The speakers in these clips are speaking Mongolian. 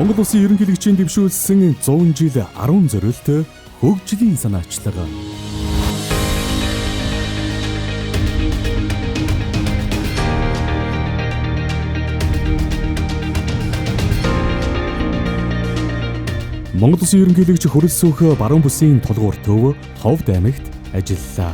Монгол Улсын ерөнхийлөгчийн дэвшүүлсэн 100 жил 10 зорилт хөгжлийн санаачлага. Монгол Улсын ерөнхийлөгч Хүрэл Сүх баруун бүсийн тулгуур төв Ховд аймагт ажиллалаа.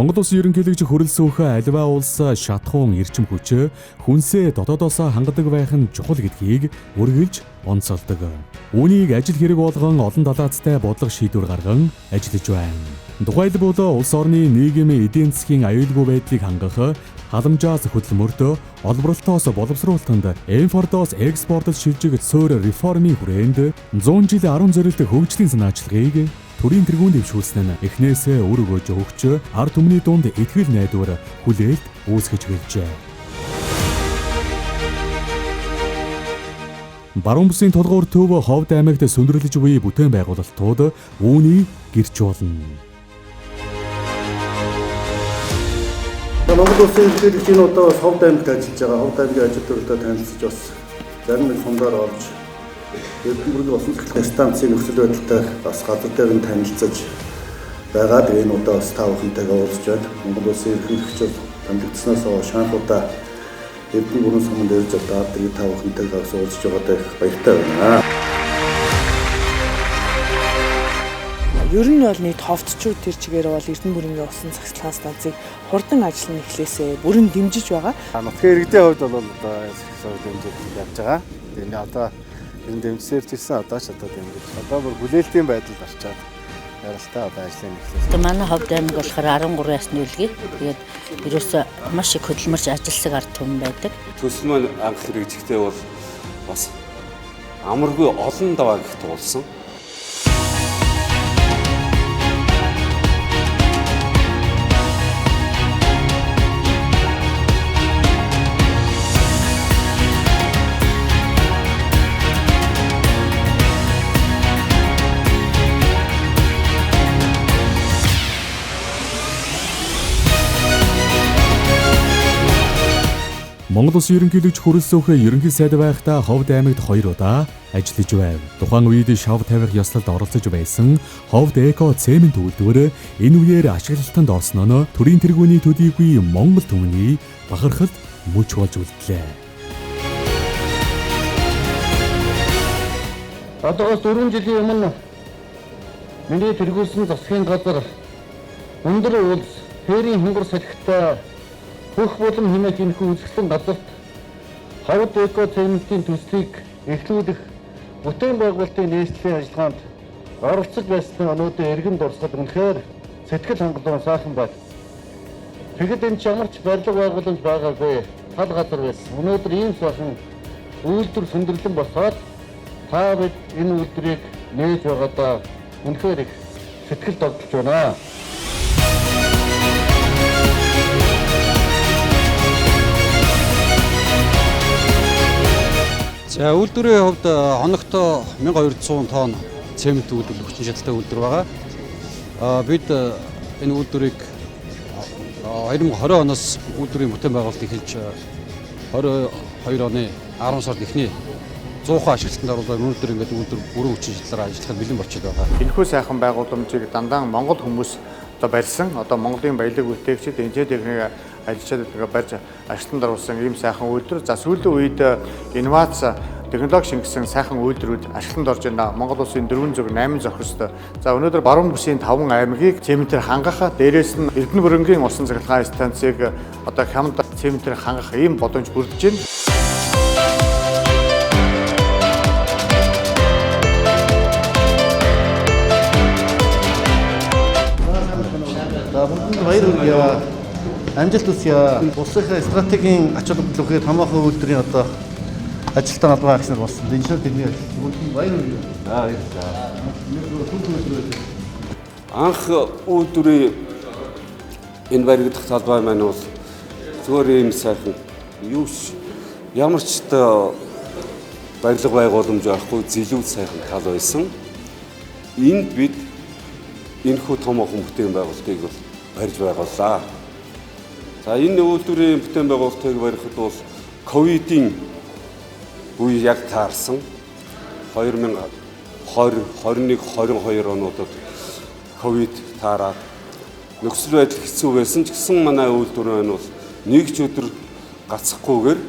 Монгол Улсын ерөнхийлөгч Хүрэл Сүх аливаа улс шатхуун эрчим хүч хүнсээ дотоодоос хангадаг байх нь чухал гэдгийг үргэлж онцолдог. Үүнийг ажил хэрэг болгон олон талаацтай бодлого шийдвэр гарган ажиллаж байна. Тухайлбал улс орны нийгэм эдийн засгийн аюулгүй байдлыг хангах, халамжаас хөдөлмөрт, олборлолтоос боловсруулалтанд, импортоос экспортод шилжих суурь реформын хүрээнд 100 жил 10 зорилт хөгжлийн санаачлагыг төрийн тэргүүнд дэвшүүлсэн нь эхнээсээ үр өгөөж өгч ард түмний дунд итгэл найдвар хүлээлт үүсгэж гэлжээ. Баруун бүсийн тулгуур төв Ховд аймагт сөндөрлөж буй бүтээн байгуулалтууд үүнийг гэрч болно. Монгол Улсын ерөнхийлөгчийн одоо Ховд аймагт ажиллаж байгаа. Ховд аймгийн ажилтнуудтай танилцж бас зарим нэг сумдаар орж Эрдэнэбургийн усан цэцлэг станцын нөхцөл байдалтай бас газар дээр нь танилцаж байгаа. Тэгээ энэ удаа бас та бүхэнтэйгээ уулзж байна. Монгол Улсын ерөнхийлөгчөөр танилцсанаас хойш анхудаа Эрдэнэбургийн суманд ирж удаа тэгээ та бүхэнтэйгээ бас уулзж байгаадаа их баяртай байна. Ер нь бол нийт ховдчууд тэр чигээр бол Эрдэнэбургийн усан цэцлэг станцыг хурдан ажиллана эхлээсээ бүрэн дэмжиж байгаа. Нутгийн иргэдийн хувьд бол одоо дэмжиж явж байгаа. Тэгээ одоо энэ дэмжсээр ч ирсэн одоо ч одоо дэмжиж. Одоо бүр хүлээлтийн байдалд орчаад яралтай одоо ажлын эхлэв. Манай Ховд аймаг болохоор 13 ясны үлгий. Тэгээд ерөөсөө маш их хөдөлмөрч ажилласан ард түмэн байдаг. Төсөл маань анх хэрэгжихдээ бол бас амаргүй олон даваа гэх туулсан. Монгол Улсын ерөнхийлөгч Хүрэл Сүх ерөнхий сайд байхдаа Ховд аймагт 2 удаа ажиллаж байв. Тухайн үед шав тавих ёслолд оролцож байсан Ховд Эко цемент үйлдвэр энэ үеэр ашиглалтанд орсон нь төрийн тэргүүний төдийгүй Монгол түмний бахархалд мөч болж үлдлээ. Одоогоос 4 жилийн өмнө миний тэргүүлсэн засгийн газар өндөр улс ферийн хөнгөр салхитай хөх болон хэмээх энэхүү үзэсгэлэн газарт Ховд Эко цементийн төслийг эхлүүлэх бүтээн байгуулалтын нийслэлийн ажиллагаанд оролцож байсан өнөөдөр эргэн дурсгал үнэхээр сэтгэл хангалуун сайхан байна. Тэгэхэд энэ чамарч барилга байгууламж байгаагүй тал газар байсан. Өнөөдөр ийм сайхан үйлдвэр сөндөрлөн босоод та бид энэ үйлдвэрийг нээж байгаадаа үнэхээр их сэтгэл догдолж байна. За үйлдвэрийн хувьд хоногт 1200 тонн цемент үйлдвэрлэх хүчин чадалтай үйлдвэр байгаа. Бид энэ үйлдвэрийг 2020 оноос үйлдвэрийн бүтээн байгуулалт эхэлж 22 оны 10 сард эхний 100% ашиглалтанд оруулаад өнөөдөр ингээд үйлдвэр бүрэн хүчин чадлаараа ажиллахад бэлэн болчиход байгаа. Энэхүү сайхан байгууламжийг дандаа Монгол хүмүүс одоо барьсан. Одоо Монголын баялаг бүтээгчид энэчээ техник ажиллаж барьж ашиглалтанд оруулсан ийм сайхан үйлдвэр. За сүүлийн үед инновац технологи шингэсэн сайхан үйлдвэрүүд ашиглалтанд орж байна. Монгол улсын 408 зохист. За өнөөдөр баруун бүсийн 5 аймгийг цементээр хангах, дээрээс нь Эрдэнэбургийн усан цэцлэгийн станцыг одоо хямд цементээр хангах ийм боломж бүрдэж байна. Баяр хүргэе. Амжилт хүсье. Улсын стратегийн ач холбогдол өгөхөд томоохон үйлдвэрийн одоо ажилтаа надад багш нар болсон. Инженер тэрний ажил. Баяр хүргэе. Анх үйлдвэрийн энэ баригдах талбай маань бол зүгээр юм сайхан юу ямар ч барилга байгууламж авахгүй зилүү сайхан тал байсан. Энд бид энэхүү томоохон бүтээн байгуулалтыг бол барьж байгууллаа. За энэ үйлдвэрийн бүтээн байгуулалтыг барихад бол ковидын үе яг таарсан 2020, 21, 22 онуудад ковид таараад нөхцөл байдал хэцүү байсан ч гэсэн манай үйлдвэр маань бол нэг ч өдөр гацхгүйгээр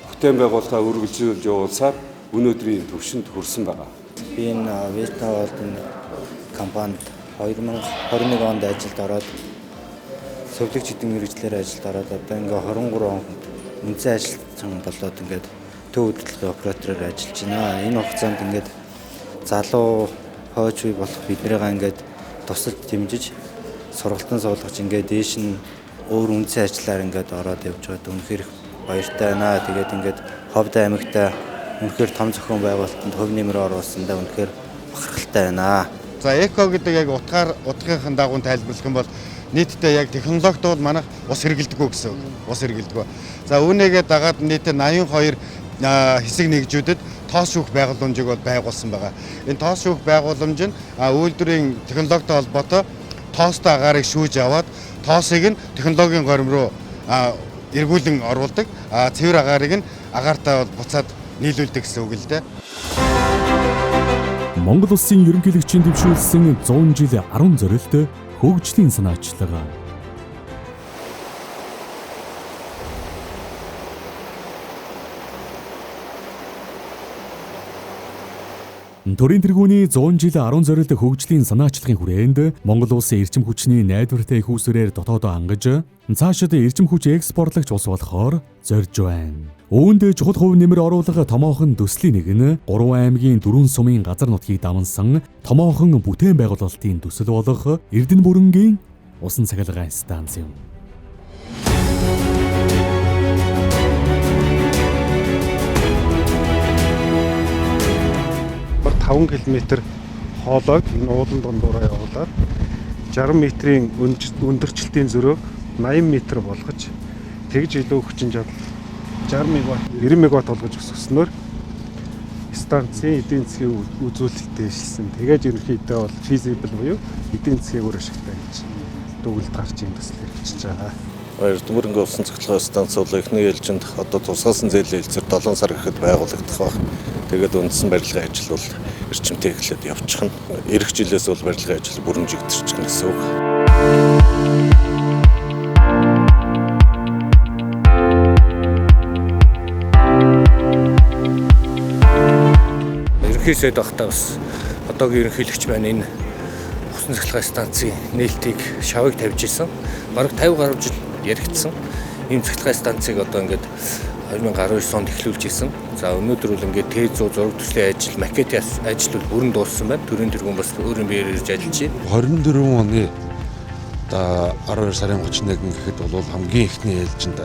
бүтээн байгуулалтаа үргэлжлүүлж явуулсаар өнөөдрийн түвшинд хүрсэн байгаа. Би энэ Вестаолд компанид 2021 онд ажилд ороод сувлэгч эдийн мэргэжлэр ажилд ороод одоо ингээ 23 он үнцэн ажилтсан болоод ингээд төв хөдөлгөөний оператороор ажиллаж байна. Энэ хугацаанд ингээд залуу хойч үе болох биднийгээ ингээд тусалж дэмжиж сургалтын суулгаж ингээд дээш нь өөр үнцэн ажиллаар ингээд ороод явж байгаа. Үнэхээр баяртай байна. Тэгээд ингээд Ховд аймагтай үнэхээр том зохион байгуулалтанд хөв нэмэр оруулсандаа үнэхээр бахархалтай байна. За эко гэдэг яг утгынхын дагуу тайлбарлах юм бол нийтдээ яг технологид бол манайх ус хэрэглэдэггүй гэсэн үг. Ус хэрэглэдэггүй. За үүнийгээ дагаад нийтдээ 82 хэсэг нэгжүүдэд тоос шүүх байгууламжийг бол байгуулсан байгаа. Энэ тоос шүүх байгууламж нь үйлдвэрийн технологитой холбоотой тоостой агаарыг шүүж аваад тоосыг нь технологийн горим руу эргүүлэн оруулдаг. Цэвэр агаарыг нь агаартай бол буцаад нийлүүлдэг гэсэн үг л дээ. Монгол улсын ерөнхийлөгчийн дэвшүүлсэн 100 жил 10 зорилт хөгжлийн санаачлага. Төрийн тэргүүний 100 жил 10 зорилт хөгжлийн санаачлагын хүрээнд Монгол улсын эрчим хүчний найдвартай их усүрээр дотоодоо хангаж цаашид эрчим хүч экспортлогч улс болохоор зорж байна. Үүнд чухал хувь нэмэр оруулах томоохон төслийн нэг нь 3 аймгийн 4 сумын газар нутгийг дамнсан томоохон бүтээн байгуулалтын төсөл болох Эрдэнэ бүрэнгийн усан цахилгаан станц юм. 5 км хоолойг энэ уулан дундуура явуулаад 60 метрийн өндөрчлөлтийн зөрөөг 80 м болгож тэгж илүү хүчин чадал 60 МВт 90 МВт болгож өсгснөөр станцын эдийн засгийн үзүүлэлттэй шилсэн. Тэгээд ерөнхийдөө бол feasible буюу эдийн засгийн үр ашигтай гэж дүгнэлт гарч ийн төсөл хэрэгжиж байгаа. Эрдэнэ бүрэнгийн усан цахилгаан станц бол эхний ээлжинд одоо тусгасан зээлийн хэлцээр 7 сар гэхэд байгуулагдах баг. Тэгээд үндсэн барилгын ажил бол эрчимтэй эхлээд явчих нь. Ирэх жилээс бол барилгын ажил бүрэн жигдэрчих гэсэн үг. Ерөнхий сайд багтаа бас одоогийн ерөнхийлөгч байна энэ усан цахилгаан станцын нээлтийг шавыг тавьж исэн. Бараг 50 гаруй жил яригдсан. Ийм цахилгаан станцыг одоо ингээд 2019 онд эхлүүлж исэн. За өнөөдөр бол ингээд Т100 зураг төслийн ажил, макетын ажил бол бүрэн дууссан байна. Төрийн тэргүүн бас өөрийн биеэр ирж ажиллаж байна. 24 оны одоо 12 сарын 31 гэхэд бол хамгийн ихний ээлжинд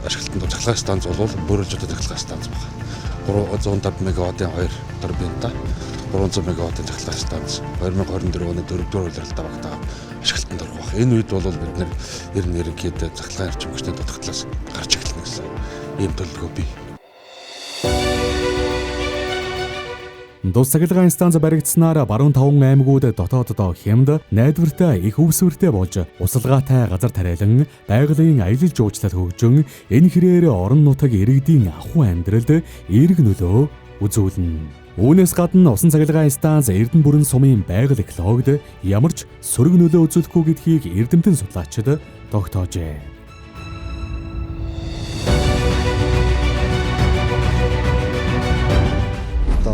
ашиглалтанд цахилгаан станц бол Бөөрөлжөд цахилгаан станц байна. 305 МВт-ийн 2 турбинтай 300 МВт-ийн цахилгаан станц 2024 оны 4-р улиралдаа багтаа ашиглалтанд орох баг. Энэ үед бол бид нэр ерөнхийдөө цахилгаан эрчим хүчний дутагдлаас гарч эхэлнэ гэсэн ийм төлөвлөгөө бий. Дус цахилгаан станц баригдсанаар баруун 5 аймагуд дотооддоо хямд найдвартай их өвсвөртэй болж усалгаатай газар тариалан байгалийн аялал жуулчлал хөгжин энэ хэрээр орон нутаг иргэдийн ахуй амьдралд эерэг нөлөө үзүүлнэ. Үүнээс гадна усан цахилгаан станц Эрдэнэ бүрэн сумын байгаль экологид ямар ч сөрөг нөлөө үзүүлэхгүй гэдгийг эрдэмтэн судлаачид тогтоожээ.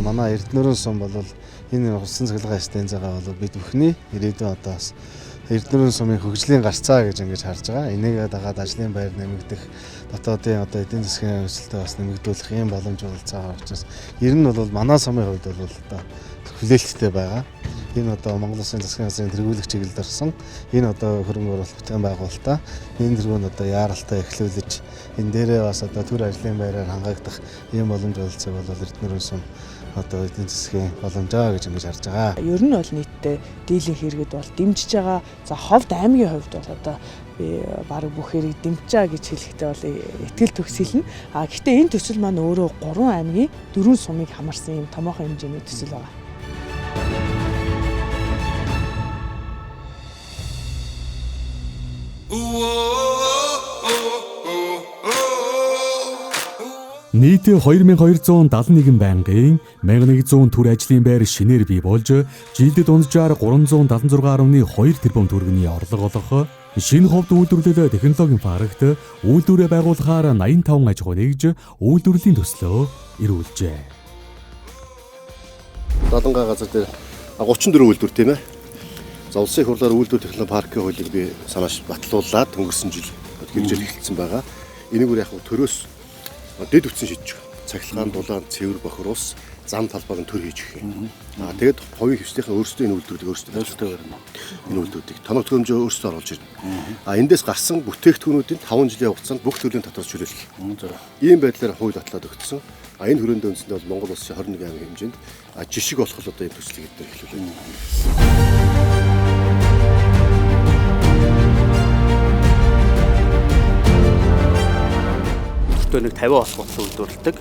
Манай Эрдэнэ сум бол энэ усан цахилгаан станцгаа бол бид бүхний ирээдүйн одоо бас Эрдэнэ сумын хөгжлийн гарцаа гэж ингэж харж байгаа. Энийг дагаад ажлын байр нэмэгдэх, дотоодын одоо эдийн засгийн өсөлтөө бас нэмэгдүүлэх юм боломж олцоо учраас ер нь бол манай сумын хувьд бол одоо хүлээлттэй байгаа. Энэ одоо Монгол Улсын засгийн газрын тэргүүлэх чиглэлд орсон энэ одоо хөрөнгө оруулалт бүтээн байгуулалтаа энэ тэргүүнд одоо яаралтай эхлүүлж энэ дээрээ бас одоо төр ажлын байраар хангагдах ийм боломж олцыг бол Эрдэнэ сум одоо эдийн засгийн боломжоо гэж ингэж харж байгаа. Ер нь бол нийтдээ дийлэнх иргэд бол дэмжиж байгаа. За Ховд аймгийн хувьд бол одоо би баг бүх хэрэг дэмжиж байгаа гэж хэлэхдээ бол итгэл төгсөлнө. Гэхдээ энэ төсөл маань өөрөө 3 аймгийн 4 сумыг хамарсан юм томоохон хэмжээний төсөл байгаа. Нийт 2271 байнгын 1100 төр ажлын байр шинээр бий болж жилдээ дунджаар 376.2 тэрбум төгрөгийн орлого олох шинэ Ховд үйлдвэрлэл технологийн паркт үйлдвэрээ байгуулахаар 85 аж ахуй нэгж үйлдвэрлэлийн төслөө эрүүлжээ. Далангаа газар дээр 34 үйлдвэр тийм ээ. За улсын их хурлаар үйлдвэр технологи паркийн хуулийг би санааш батлуулаад өнгөрсөн жил хэрэгжил эхэлсэн байгаа. Энийг яг төрөөс дэд үтсэн шийдэж байгаа. Цахилгаан, дулаан, цэвэр, бохир ус, зам талбайг нь төр хийж өгөх юм. Тэгээд хувийн хвшнийхээ өөрсдөө энэ үйлдвэрийг өөрсдөө барьна. Энэ үйлдвэрүүдийг тоног төхөөрөмжөө өөрсдөө оруулж ирнэ. Эндээс гарсан бүтээгдэхүүнүүдийн 5 жилийн хугацаанд бүх төрлийн татвар чөлөөлөх. Ийм байдлаар хууль батлаад өгдсөн. Энэ хөрөндөө үндсэндээ бол Монгол улсын 21 аймгийн хэмжээнд жишг болох л одоо энэ төслийг эдгээр эхлүүлээ. Нэг 50 болох болсон үйлдвэрлэдэг.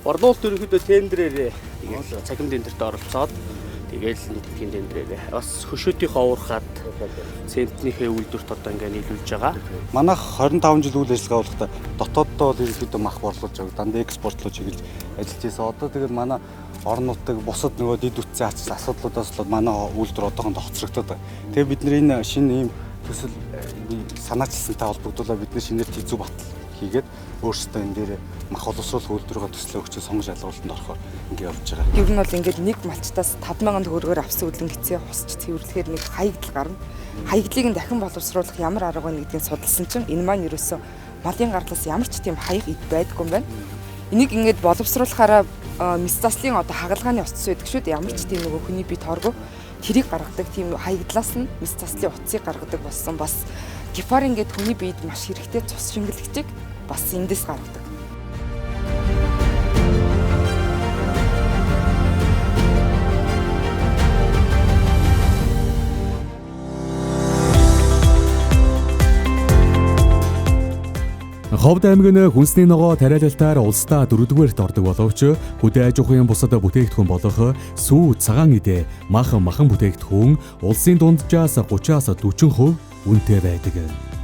Борлуулалт ерөнхийдөө тендерээр тэгэл цахим тендерт оролцоод тэгэл тэтгэн тендерээр бас хөшөөтийнхөө уурхаад центнийхээ үйлдвэрт одоо ингээ нийлүүлж байгаа. Манайх 25 жил үйл ажиллагаа болохдаа дотооддоо бол ерөнхийдөө мах борлуулж байгаа. Дандаа экспортлоо чиглэж ажиллаж байсан. Одоо тэгэл манай орон нутаг бусад нөгөө дид үтцэн асуудлуудаас бол манай үйлдвэр одоохондоо хоцрогдоод байгаа. Тэгээ бид нэр энэ шинэ ийм төсөл санаачилсантай холбогдуулаад бид нэр шинээр зүй батал хийгээд өөрсдөө энэ дээр мах боловсруулах үйлдвэрийн төслөө өгч сонгож ялгуулалтанд орохоор ингэ явж байгаа. Ер нь бол ингээд нэг малчтаас 5,000 төгрөгөөр авсан үлэнгицээ хусч цэвэрлэхээр нэг хаягдл гарна. Хаягдлыг нь дахин боловсруулах ямар арга байна гэдгийг судалсан чинь энэ маань ерөөсөө малын гарлаас ямар ч тийм хаяг эд байдгүй юм байна. Энийг ингээд боловсруулахаараа мис заслын одоо хагалгааны утас байдаг шүү дээ. Ямар ч тийм нөгөө хүний бие тооргүй тэрийг гаргадаг тийм хаягдлаас нь мис заслын утсыг гаргадаг болсон. Бас гепар ингээд хүний биед маш хэрэгтэй цус шингэлэгчийг бас эндээс гаргадаг. Ховд аймгийн хүнсний ногоо тариалалтаар улсдаа 4-р ордог боловч хөдөө аж ахуйн бусад бүтээгдэхүүн болох сүү, цагаан идэ, махан бүтээгдэхүүн улсын дунджаас 30-аас 40% үнэтэй байдаг.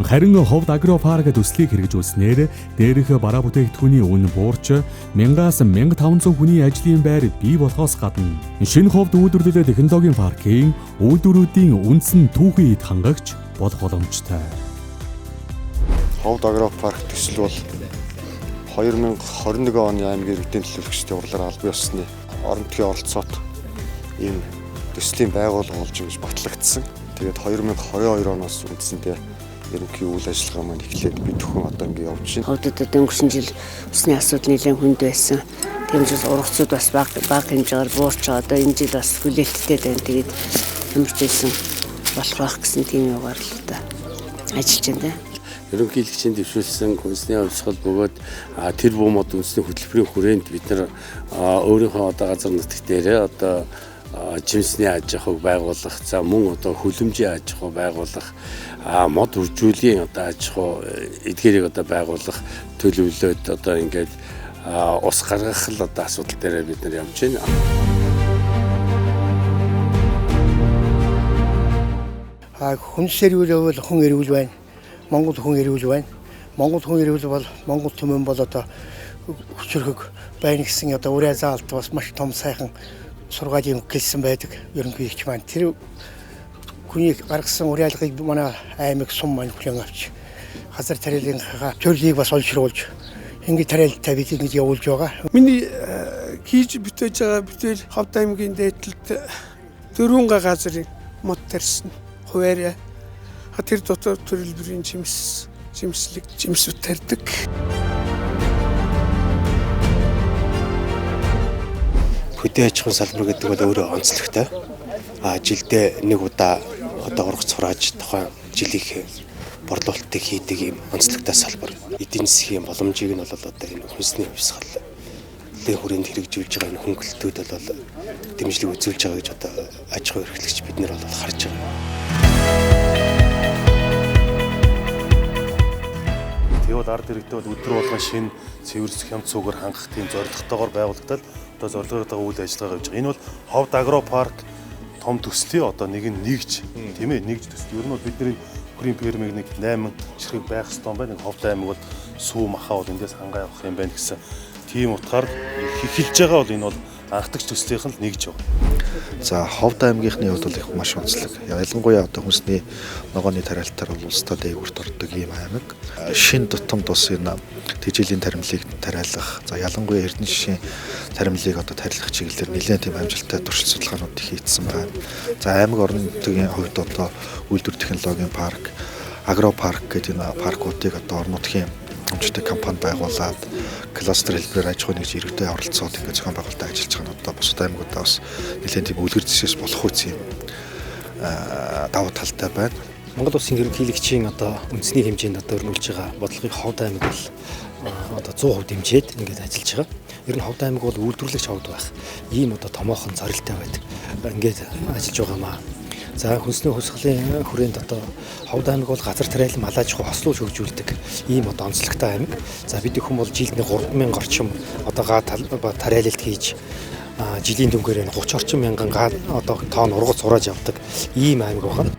Харин Ховд агропарк төслийг хэрэгжүүлснээр дээрх бараа бүтээгдэхүүний үн буурч 1000-аас 1500 хүний ажлын байр бий болохоос гадна шинэ Ховд үйлдвэрлэл технологийн паркийн үйлдвэрүүдийн үндсэн түүхийд хангагч болох боломжтой. Ховд агропарк төсөл бол 2021 оны аймгийн иргэдийн төлөөлөгчдийн хурлаар албан ёсны орон нутгийн оролцоот ийм төслийн байгууллага болж ингэж батлагдсан. Тэгээд 2022 оноос үндсэндээ ерөнхий үйл ажиллагаа маань эхлээд бид бүхэн одоо ингэ явж байна. Ховдод өнгөрсөн жил усны асуудал нэлээд хүнд байсан. Тэгмжээс ургацууд бас бага хэмжээгээр буурч одоо энэ жил бас хүлээлттэй байна. Тэгээд ямар ч байсан болох байх гэсэн тийм югаар л та ажиллаж байна. Ерөнхийлөгчийн дэвшүүлсэн хүнсний хувьсгал бөгөөд тэр бомод үндэсний хөтөлбөрийн хүрээнд бид нар өөрийнхөө одоо газар нутагт дээрээ одоо жимсний аж ахуйг байгуулах, за мөн одоо хөлөмжийн аж ахуй байгуулах, мод үржүүлийн одоо аж ахуй эдгээрийг одоо байгуулах төлөвлөлөөд одоо ингээд ус гаргах л одоо асуудал дээр бид нар явж байна. Хүнс эрүүл бол хүн эрүүл байна. Монгол хүн эрүүл байна. Монгол хүн эрүүл бол Монгол түмэн бол одоо хүчрхэг байна гэсэн одоо ураа заалт бас маш том сайхан сургаалын гэлсэн байдаг. Ерөнхийлөгч маань тэр хүний гаргасан уриалгыг манай аймаг сум маань хүлээн авч газар тариалгынхаа төрлийг бас олшруулж ингэ тариалалтаа бид ингэж явуулж байгаа. Миний хийж бүтээж байгаа бүтээл Ховд аймгийн дээдлэлд 4 газрын мод тарьсан хуваарь тэр дотор төрөлбөрийн жимслэг жимсүүд тарьдаг. Хөдөө аж ахуйн салбар гэдэг бол өөрөө онцлогтой. жилдээ нэг удаа одоо ургац хурааж тухайн жилийн борлуулалтыг хийдэг юм онцлогтой салбар. Эдийн засгийн боломжийг нь бол одоо энэ хүнсний хувьсгал дэх хүрээнд хэрэгжүүлж байгаа энэ хөнгөлөлтүүд бол дэмжлэг үзүүлж байгаа гэж одоо аж ахуй эрхлэгч бид нар бол харж байгаа. Тэгвэл ард иргэдэд бол өдөр болгон шинэ цэвэрсэх хямд цугаар хангах тийм зорилготойгоор байгуулагдаад одоо зорилготой үйл ажиллагаа явуулж байгаа. Энэ бол Ховд агропарк том төслийн одоо нэгж тийм ээ нэгж төсөл. Ер нь бол бидний хүрийн фермийг нэг 8 ширхэг байх ёстой байна. Нэг Ховд аймаг бол сүү махаа бол эндээс хангаа явах юм байна гэсэн тийм утгаар эхэлж байгаа бол энэ бол анхдагч төслийнх нь нэгж байгаа. За Ховд аймгийнхны хувьд их маш онцлог. Ялангуяа одоо хүнсний ногооны тариалтаар бол улстай дээгүүрт ордог ийм аймаг. Шин тутамд бас энэ тэжээлийн таримлыг тариалах, за ялангуяа эрдэнэ шишийн таримлыг одоо тарилах чиглэлээр нэлээд тийм амжилттай туршилт судалгаанууд хийгдсэн байна. За аймаг орон нутгийн хувьд одоо үйлдвэр технологийн парк, агропарк гэдэг энэ паркуудыг одоо орон нутгийн амжилттай компани байгуулад кластер хэлбэрээр аж ахуйн нэгж иргэдэд оролцоод ингээд зохион байгуулалтад ажиллаж байгаа нь одоо бусад аймагуудаа бас нэлээд тийм үлгэр зэсээс болох үс юм давуу талтай байна. Монгол Улсын ерөнхийлөгчийн одоо үндэсний хэмжээнд одоо өрнүүлж байгаа бодлогыг Ховд аймаг бол одоо 100% дэмжиж ингээд ажиллаж байгаа. Ер нь Ховд аймаг бол үйлдвэрлэгч Ховд байх. Ийм одоо томоохон зорилттой байдаг. Ингээд ажиллаж байгаа маа. За хүнсний хувьсгалын хүрээнд одоо Ховд аймаг бол газар тариалан малаж хослуулж хөгжүүлдэг ийм одоо онцлогтой аймаг. За бид хүн бол жилд 3000 орчим одоо га тариалалт хийж жилийн дүнгээр 30 орчим мянган га одоо тоон ургац хурааж явдаг ийм аймаг байна.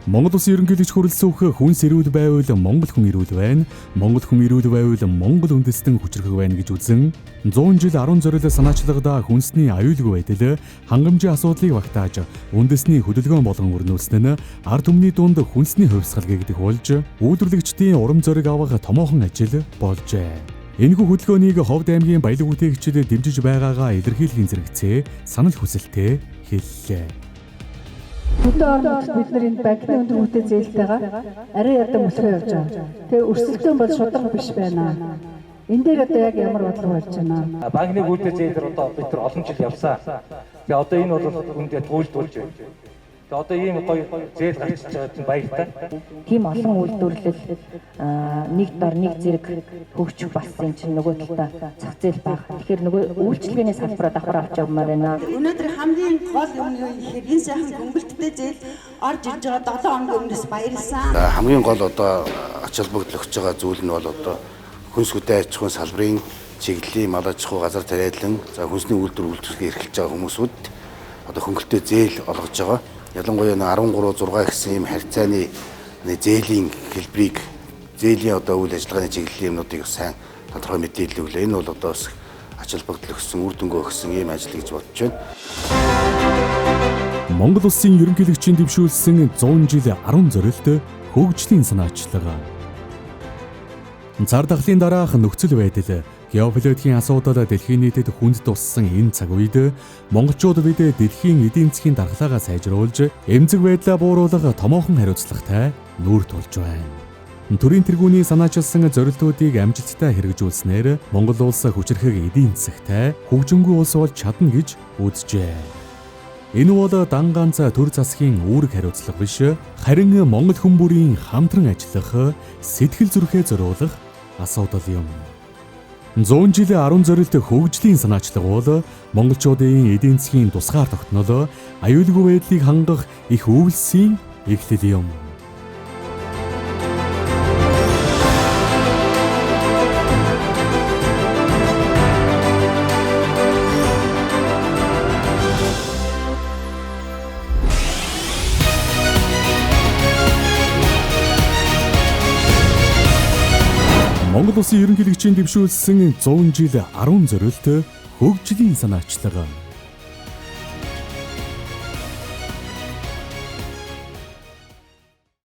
Монгол Улсын ерөнхийлөгч хүрэлцүүлэх хүнс эрүүл байвал Монгол хүн эрүүл байна. Монгол хүн эрүүл байвал Монгол үндэстэн хүчрэх байна гэж үзэн 100 жил 10 зориулсан санаачлагда хүнсний аюулгүй байдал хангамжийн асуудлыг багтааж үндэсний хөдөлгөөн болгон өрнүүлсэн нь ард түмний дунд хүнсний хувьсгал гэгдэх болж үйлдвэрлэгчдийн урам зориг авах томоохон ажил болжээ. Энэхүү хөдөлгөөнийг Ховд аймгийн баялаг бүтээгчид дэмжиж байгаагаа илэрхийлэхийн зэрэгцээ санал хүсэлтэд хэллээ. Хөдөө орон нутгад бид нар энэ банкны өндөр үнэтэй зээлтэйгээ арай ядан мөлхөө явж байгаа. Тэгээ өрсөлдөөн бол шударга биш байна. Энэ дээр одоо яг ямар бодлого барьж байна? Банкны үнэтэй зээлээр одоо бид нар олон жил явсан. Тэгээ одоо энэ бол үндэ туйлдуулж байна. Тэгээ одоо ийм гоё зээл гарч байгаа чинь баяртай. Тийм олон үйлдвэрлэл нэг дор нэг зэрэг хөгжих болсон чинь нөгөө талдаа зах зээл баг. Тэгэхээр нөгөө үйлчлэгээний салбараа давхар авч явмаар байна. Өнөөдөр хамгийн гол юм юу гэхээр энэ сайхан хөнгөлөлттэй зээл орж ирж байгаа 7 хоногийн өмнөөс баярлсан. Хамгийн гол одоо ач холбогдол өгч байгаа зүйл нь бол одоо хүнс хөдөө аж ахуйн салбарын чиглэлийн мал аж ахуй газар тариалан за хүнсний үйлдвэр үйлдвэрлэгээ эрхэлж байгаа хүмүүсүүд одоо хөнгөлөлттэй зээл олгож байгаа. Ялангуяа 13-6 гэсэн ийм харьцааны зээлийн хэлбэрийг зээлийн одоо үйл ажиллагааны чиглэлийн юмнуудыг сайн тодорхой мэдээлэл өглөө. Энэ бол одоо бас ач холбогдол өгсөн, үр дүнгээ өгсөн ийм ажил гэж бодож байна. Монгол Улсын ерөнхийлөгчийн дэвшүүлсэн 100 жил 10 зорилт хөгжлийн санаачлага. Цар тахлын дараах нөхцөл байдал, геополитикийн асуудал дэлхийн нийтэд хүнд туссан энэ цаг үед монголчууд бид дэлхийн эдийн засгийн дархлаагаа сайжруулж, эмзэг байдлаа бууруулах томоохон хариуцлагатай нүүр тулж байна. Төрийн тэргүүний санаачилсан зорилтуудыг амжилттай хэрэгжүүлснээр Монгол улс хүчрхэг эдийн засагтай хөгжингүй улс болж чадна гэж үзжээ. Энэ бол дан ганц төр засгийн үүрэг хариуцлага биш, харин Монгол хүн бүрийн хамтран ажиллах, сэтгэл зүрэхээ зориулах асуудал юм. 100 жил 10 зорилт хөгжлийн санаачлага бол монголчуудын эдийн засгийн тусгаар тогтнол, аюулгүй байдлыг хангах их өвлсийн эхлэл юм. Монгол Улсын ерөнхийлөгчийн дэвшүүлсэн 100 жил 10 зорилт хөгжлийн санаачлага.